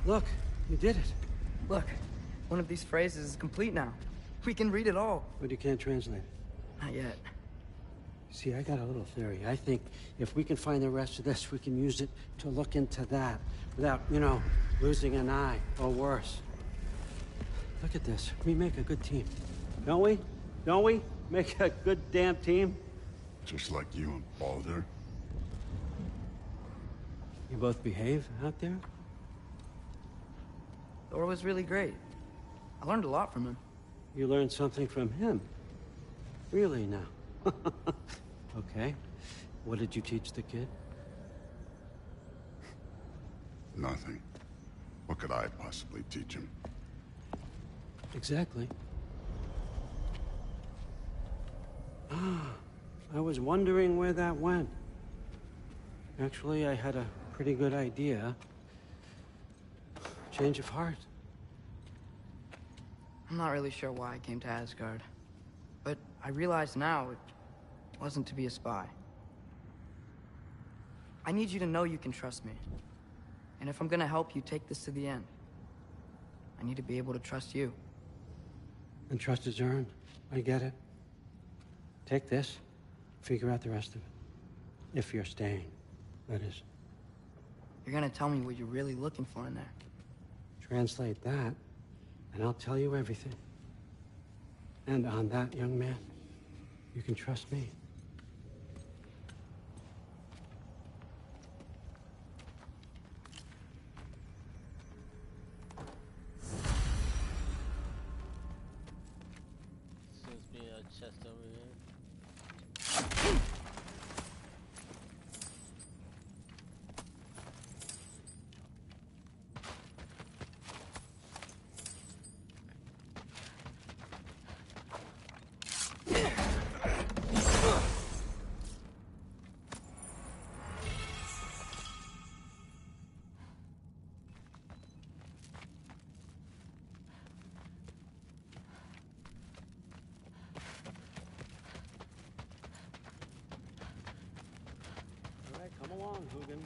Look, you did it. Look, one of these phrases is complete now. We can read it all. But you can't translate it. Not yet. See, I got a little theory. I think if we can find the rest of this, we can use it to look into that without, losing an eye or worse. Look at this. We make a good team. Don't we? Don't we? Make a good damn team? Just like you and Baldur. You both behave out there? Thor was really great. I learned a lot from him. You learned something from him? Really now? Okay. What did you teach the kid? Nothing. What could I possibly teach him? Exactly. I was wondering where that went. Actually, I had a pretty good idea. Change of heart. I'm not really sure why I came to Asgard. But I realize now it wasn't to be a spy. I need you to know you can trust me. And if I'm gonna help you take this to the end, I need to be able to trust you. And trust is earned. I get it. Take this, figure out the rest of it. If you're staying, that is. You're gonna tell me what you're really looking for in there. Translate that, and I'll tell you everything. And on that, young man, you can trust me. Seems to be a chest over here. All right, come along, Hugin.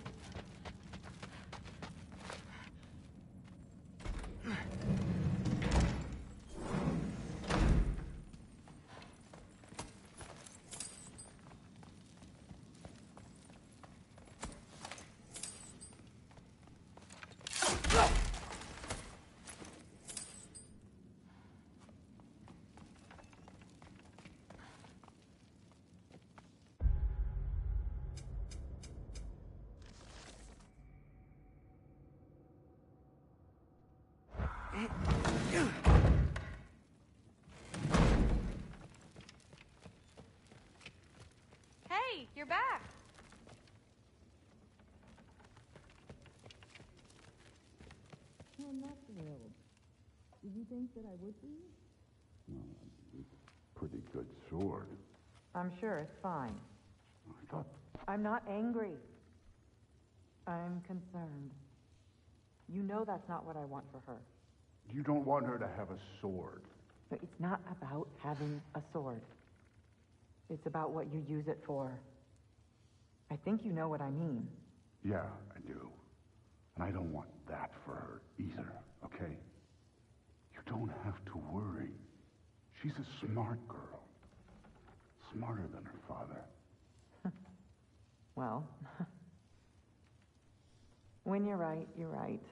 Hey, you're back. I'm not thrilled. Did you think that I would be? Well, pretty good sword. I'm sure it's fine. I thought... I'm not angry. I'm concerned. You know that's not what I want for her. You don't want her to have a sword. But it's not about having a sword. It's about what you use it for. I think you know what I mean. Yeah, I do. And I don't want that for her either, okay? You don't have to worry. She's a smart girl. Smarter than her father. Well, when you're right, you're right.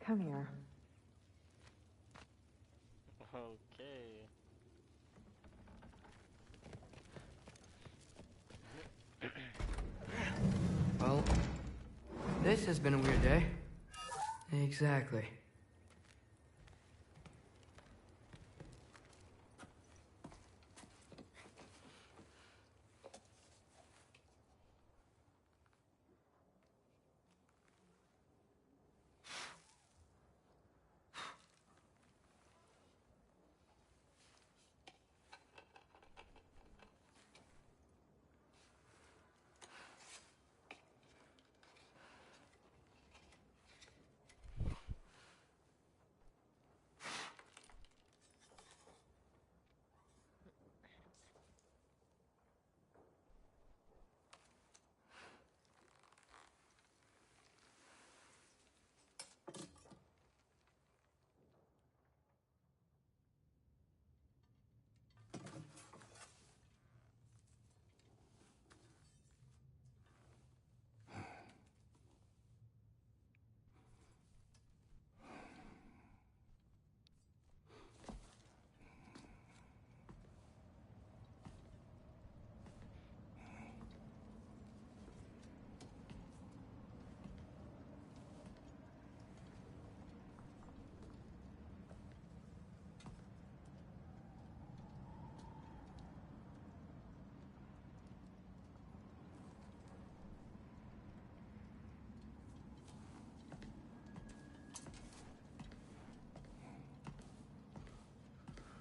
Come here. Okay. Well, this has been a weird day. Exactly.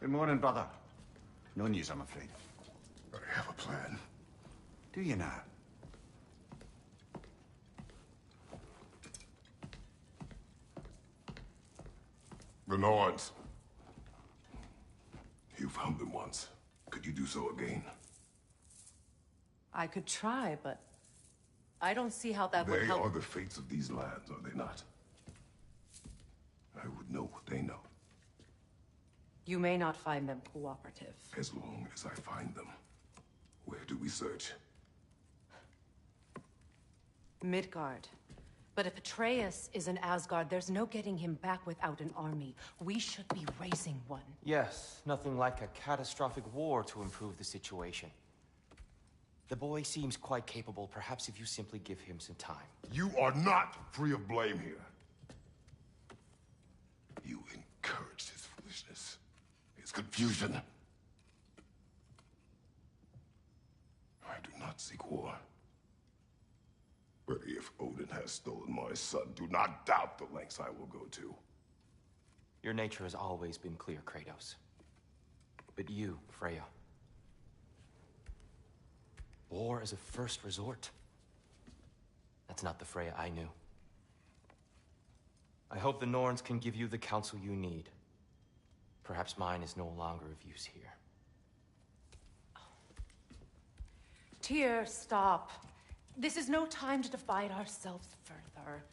Good morning, brother. No news, I'm afraid. I have a plan. Do you now? The Norns. You found them once. Could you do so again? I could try, but I don't see how that would They help. are the fates of these lands, are they not? I would know what they know, You may not find them cooperative. as long as I find them. Where do we search? Midgard. But if Atreus is in Asgard, there's no getting him back without an army. We should be raising one. Yes, nothing like a catastrophic war to improve the situation. The boy seems quite capable. Perhaps if you simply give him some time. You are not free of blame here. You encouraged his foolishness, his confusion. I do not seek war. But if Odin has stolen my son, do not doubt the lengths I will go to. Your nature has always been clear, Kratos. But you, Freya. War is a first resort. That's not the Freya I knew. I hope the Norns can give you the counsel you need. Perhaps mine is no longer of use here. Tyr, stop. This is no time to divide ourselves further.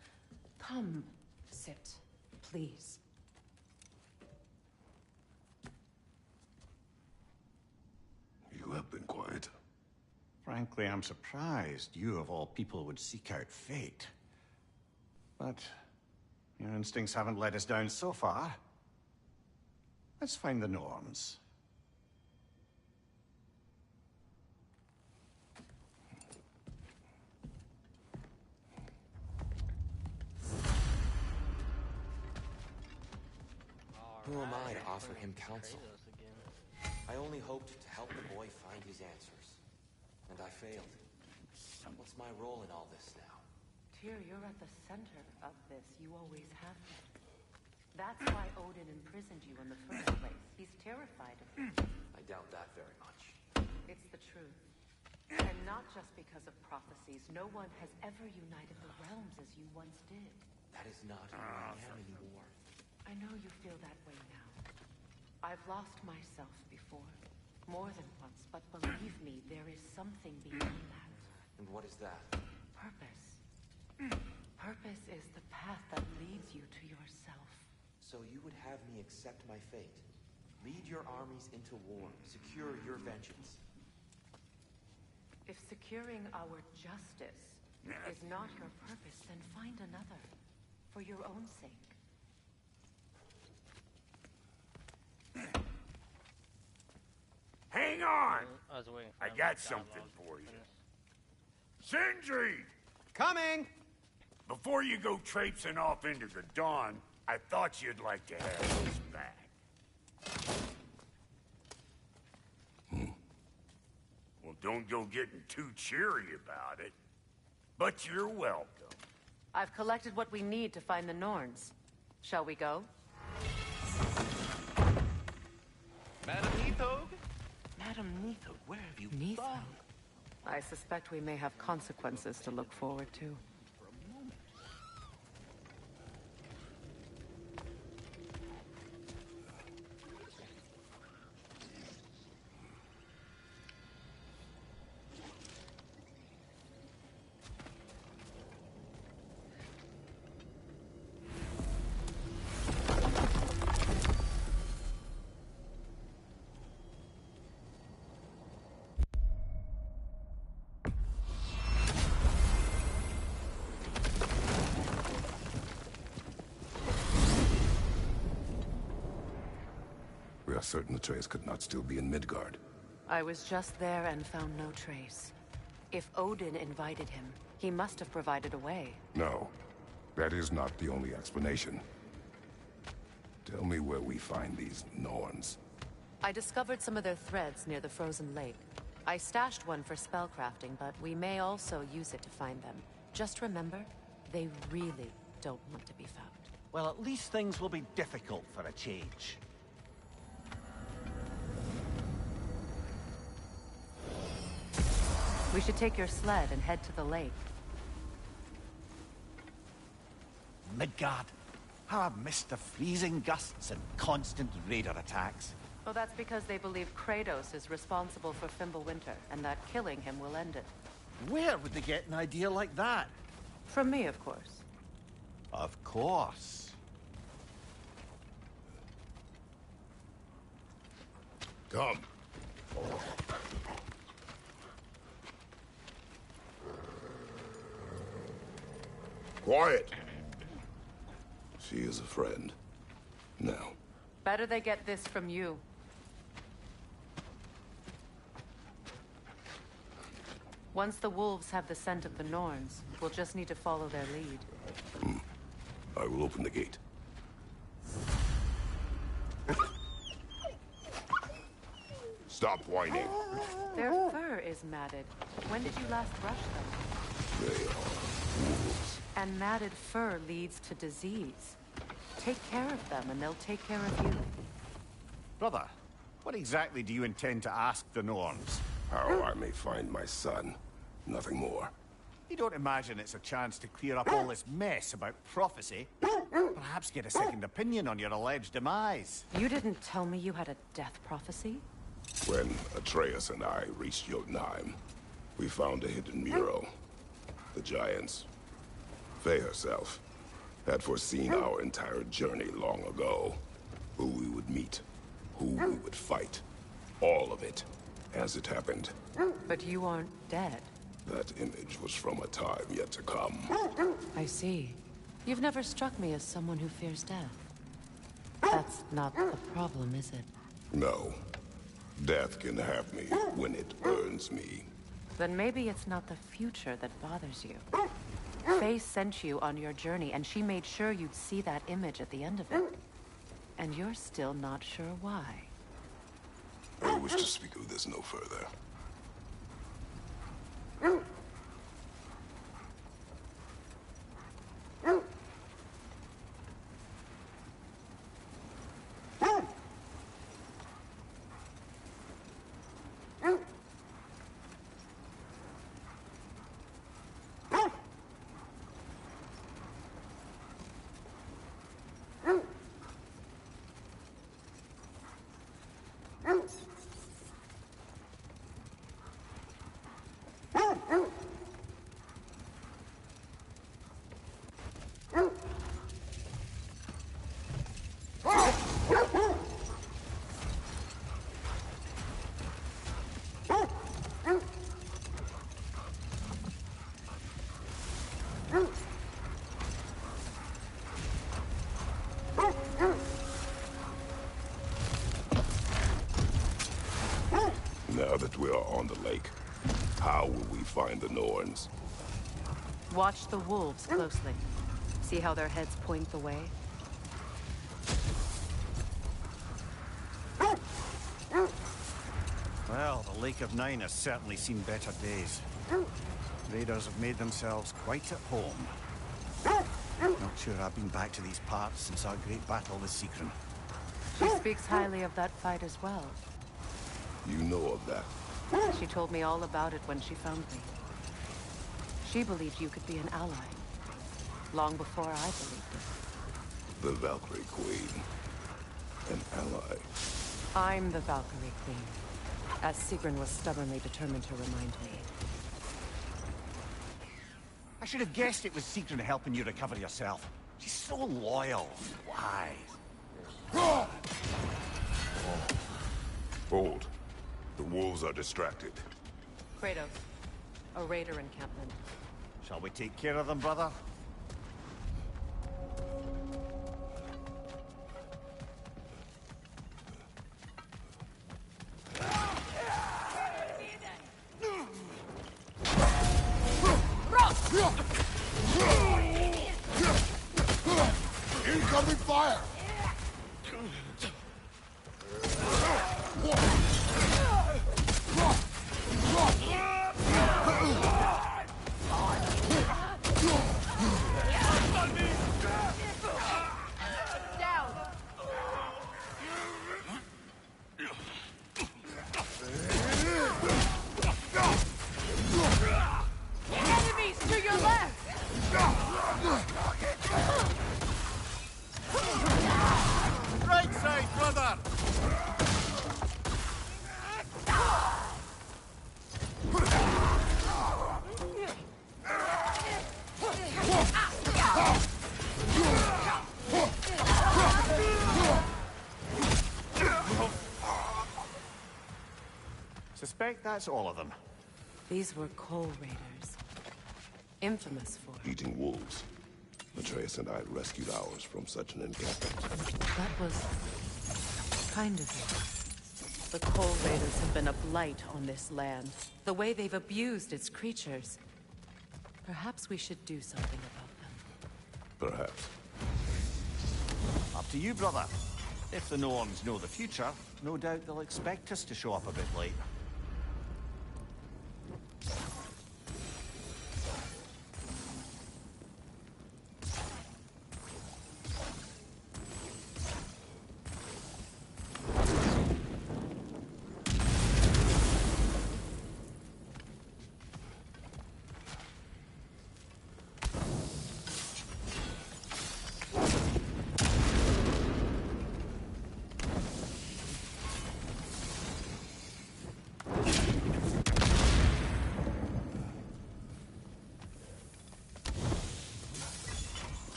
Come, sit, please. You have been quiet. Frankly, I'm surprised you, of all people, would seek out fate. But your instincts haven't let us down so far. Let's find the Norns. Who am I to offer him counsel? Kratos again. I only hoped to help the boy find his answers. And I failed. What's my role in all this now? Tyr, you're at the center of this. You always have been. That's why Odin imprisoned you in the first place. He's terrified of you. I doubt that very much. It's the truth. And not just because of prophecies. No one has ever united the realms as you once did. That is not who I am anymore. I know you feel that way now. I've lost myself before. More than once, but believe me, there is something beyond that. And what is that? Purpose. Purpose is the path that leads you to yourself. So you would have me accept my fate? Lead your armies into war, secure your vengeance. If securing our justice is not your purpose, then find another. For your own sake. Hang on! I was waiting for I him got to something dialogue for you. finish. Sindri! Coming! Before you go traipsing off into the dawn, I thought you'd like to have this back. Well, don't go getting too cheery about it. But you're welcome. I've collected what we need to find the Norns. Shall we go? Madam Neathog? Madam Neathog, where have you Neathog. gone? I suspect we may have consequences to look forward to. We are certain Atreus could not still be in Midgard. I was just there and found no trace. If Odin invited him, he must have provided a way. No, that is not the only explanation. Tell me where we find these Norns. I discovered some of their threads near the frozen lake. I stashed one for spellcrafting, but we may also use it to find them. Just remember, they really don't want to be found. Well, at least things will be difficult for a change. We should take your sled and head to the lake. Midgard. How I've missed the freezing gusts and constant raider attacks. Well, that's because they believe Kratos is responsible for Fimbulwinter, and that killing him will end it. Where would they get an idea like that? From me, of course. Of course. Come. Quiet. She is a friend. Now. Better they get this from you. Once the wolves have the scent of the Norns, we'll just need to follow their lead. I will open the gate. Stop whining. Their fur is matted. When did you last brush them? They are wolves. And matted fur leads to disease. Take care of them, and they'll take care of you. Brother, what exactly do you intend to ask the Norns? How I may find my son. Nothing more. You don't imagine it's a chance to clear up all this mess about prophecy? Perhaps get a second opinion on your alleged demise. You didn't tell me you had a death prophecy? When Atreus and I reached Jotunheim, we found a hidden mural. The giants, Faye herself, had foreseen our entire journey long ago. Who we would meet, who we would fight. All of it, as it happened. But you aren't dead. That image was from a time yet to come. I see. You've never struck me as someone who fears death. That's not the problem, is it? No. Death can have me when it earns me. Then maybe it's not the future that bothers you. Faye sent you on your journey, and she made sure you'd see that image at the end of it. And you're still not sure why. I wish to speak of this no further. Now that we are on the lake, how will we find the Norns? Watch the wolves closely. See how their heads point the way? Well, the Lake of Nine has certainly seen better days. Raiders have made themselves quite at home. Not sure I've been back to these parts since our great battle with Sigrun. She speaks highly of that fight as well. You know of that. She told me all about it when she found me. She believed you could be an ally. Long before I believed it. The Valkyrie Queen. An ally. I'm the Valkyrie Queen. As Sigrun was stubbornly determined to remind me. I should have guessed it was Sigrun helping you recover yourself. She's so loyal and wise. Hold. The wolves are distracted. Kratos, a raider encampment. Shall we take care of them, brother? Incoming fire! That's all of them. These were coal raiders. Infamous for... Eating wolves. Atreus and I rescued ours from such an encampment. That was... kind of it. The coal raiders have been a blight on this land. The way they've abused its creatures. Perhaps we should do something about them. Perhaps. Up to you, brother. If the Norns know the future, no doubt they'll expect us to show up a bit late.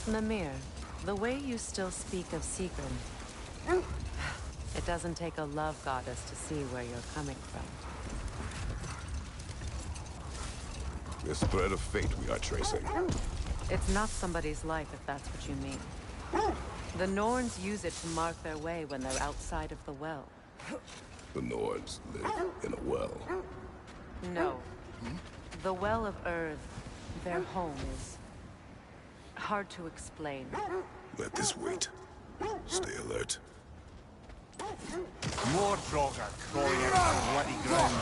Mimir, the way you still speak of Sigrun, it doesn't take a love goddess to see where you're coming from. This thread of fate we are tracing. It's not somebody's life, if that's what you mean. The Norns use it to mark their way when they're outside of the well. The Nords live in a well. No. The Well of Earth, their home, is hard to explain. Let this wait. Stay alert. More Draugr crawling out of the bloody ground.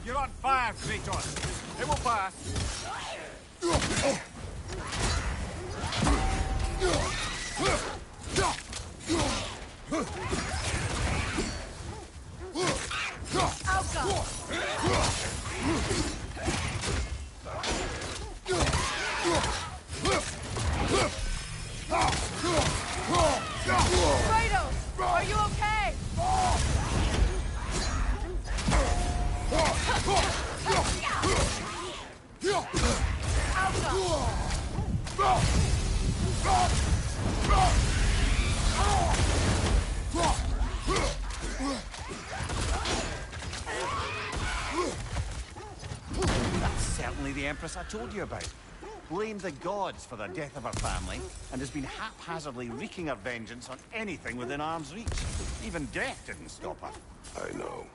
You're on fire, Kratos. It will pass. Kratos! Are you okay? That's certainly the Empress I told you about. Blamed the gods for the death of her family, and has been haphazardly wreaking her vengeance on anything within arm's reach. Even death didn't stop her. I know.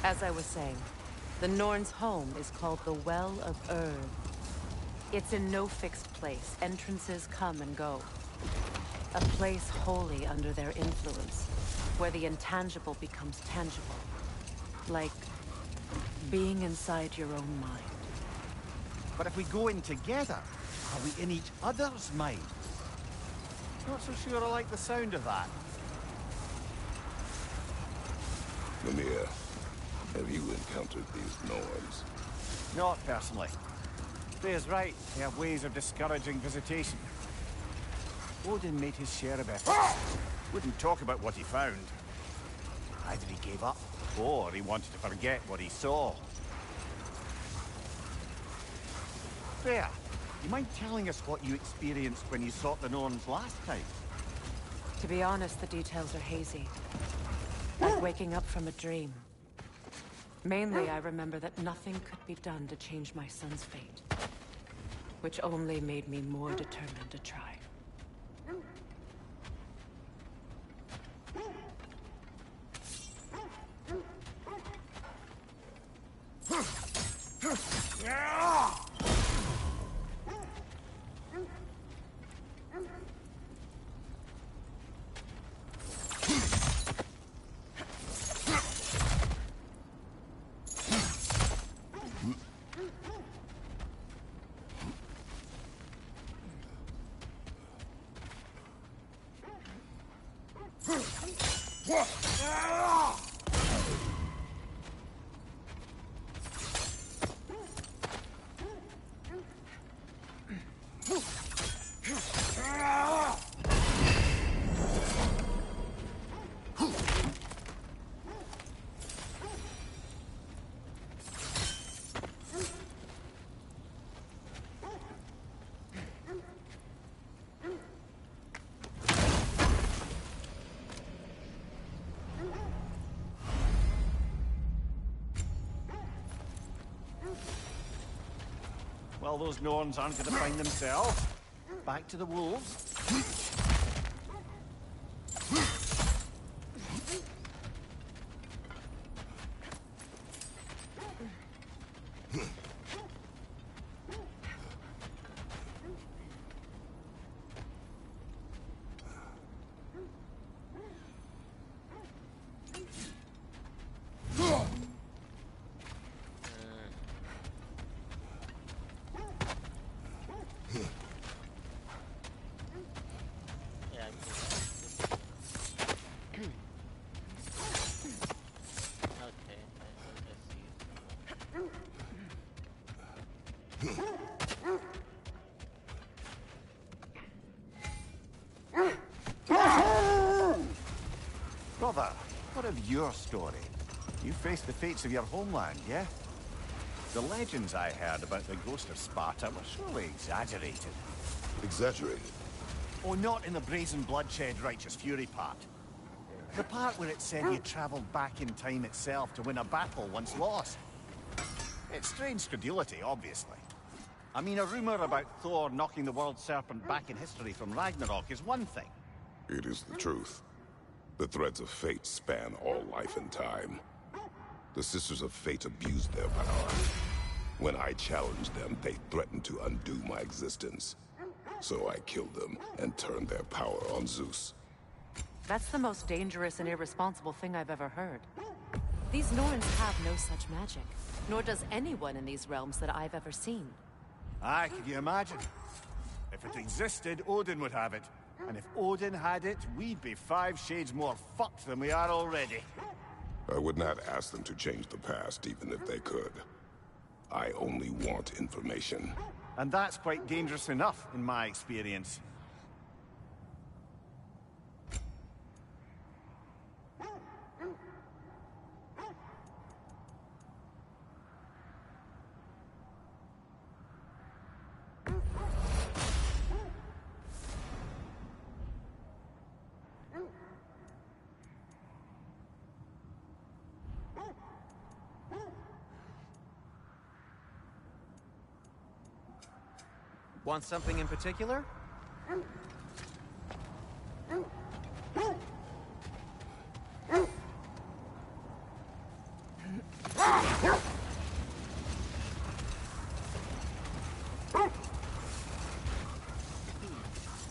As I was saying, the Norns' home is called the Well of Earth. It's in no fixed place. Entrances come and go. A place wholly under their influence, where the intangible becomes tangible. Like being inside your own mind. But if we go in together, are we in each other's mind? Not so sure I like the sound of that. Mimir, have you encountered these Norns? Not personally. Freya's right. They have ways of discouraging visitation. Odin made his share of effort. Wouldn't talk about what he found. Either he gave up, or he wanted to forget what he saw. Freya, You mind telling us what you experienced when you sought the Norns last time? To be honest, the details are hazy. Like waking up from a dream. Mainly, I remember that nothing could be done to change my son's fate. Which only made me more determined to try. Well, those Norns aren't going to find themselves. Back to the wolves. Brother, what of your story? You faced the fates of your homeland, yeah? The legends I heard about the ghost of Sparta were surely exaggerated. Exaggerated? Oh, not in the brazen bloodshed righteous fury part. The part where it said you travelled back in time itself to win a battle once lost. It's strange credulity, obviously. I mean, a rumour about Thor knocking the world serpent back in history from Ragnarok is one thing. It is the truth. The threads of fate span all life and time. The Sisters of Fate abused their power. When I challenged them, they threatened to undo my existence. So I killed them and turned their power on Zeus. That's the most dangerous and irresponsible thing I've ever heard. These Norns have no such magic, nor does anyone in these realms that I've ever seen. Aye, can you imagine? If it existed, Odin would have it. And if Odin had it, we'd be 5 shades more fucked than we are already. I would not ask them to change the past, even if they could. I only want information. And that's quite dangerous enough, in my experience. Want something in particular?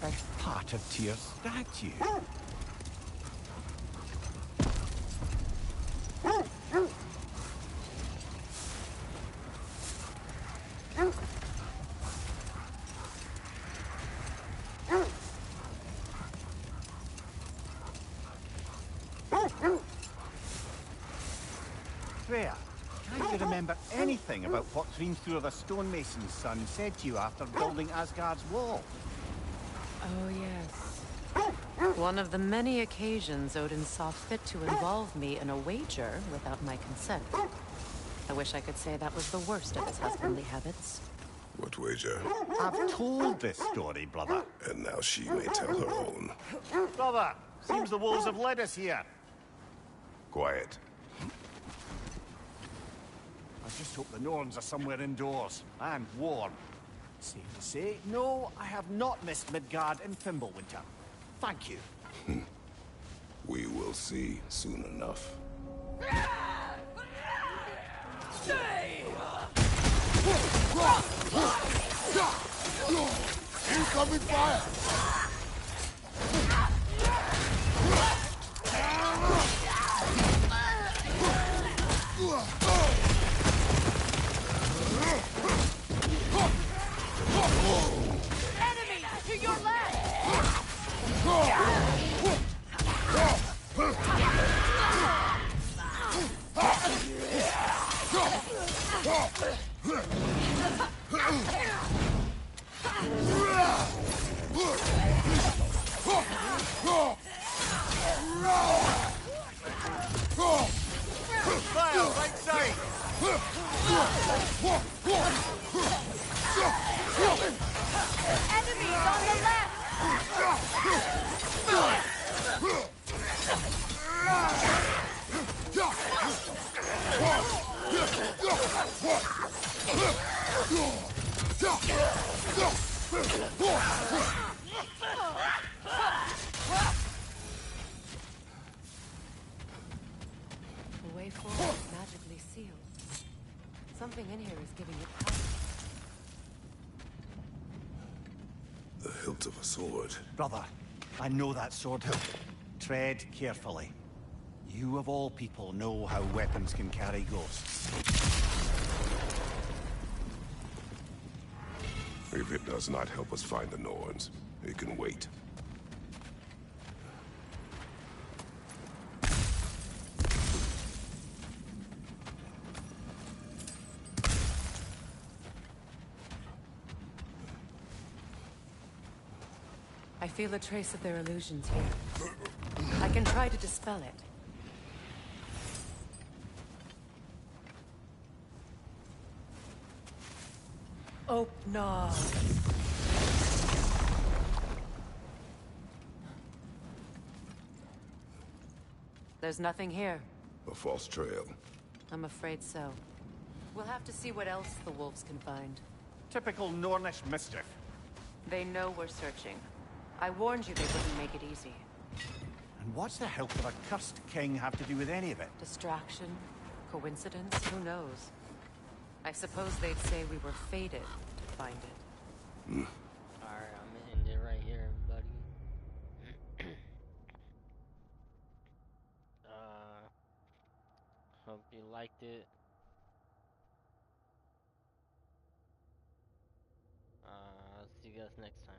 Best part of Tyr's statue. Freya, can't you remember anything about what Hrimthur the stonemason's son said to you after building Asgard's wall? Oh, yes. One of the many occasions Odin saw fit to involve me in a wager without my consent. I wish I could say that was the worst of his husbandly habits. What wager? I've told this story, brother. And now she may tell her own. Brother, seems the wolves have led us here. Quiet. I just hope the Norns are somewhere indoors and warm. Safe to say, no, I have not missed Midgard in Fimbulwinter. Thank you. We will see soon enough. Incoming fire! Enemy to your left! Fire, right side! Enemies on the left! The way forward is magically sealed. Something in here is giving it power. The hilt of a sword. Brother, I know that sword hilt. Tread carefully. You of all people know how weapons can carry ghosts. If it does not help us find the Norns, it can wait. I feel a trace of their illusions here. I can try to dispel it. Oh, no. There's nothing here. A false trail. I'm afraid so. We'll have to see what else the wolves can find. Typical Nornish mischief. They know we're searching. I warned you they wouldn't make it easy. And what's the help of a cursed king have to do with any of it? Distraction? Coincidence? Who knows? I suppose they'd say we were fated to find it. Alright, I'm gonna end it right here, everybody. Hope you liked it. See you guys next time.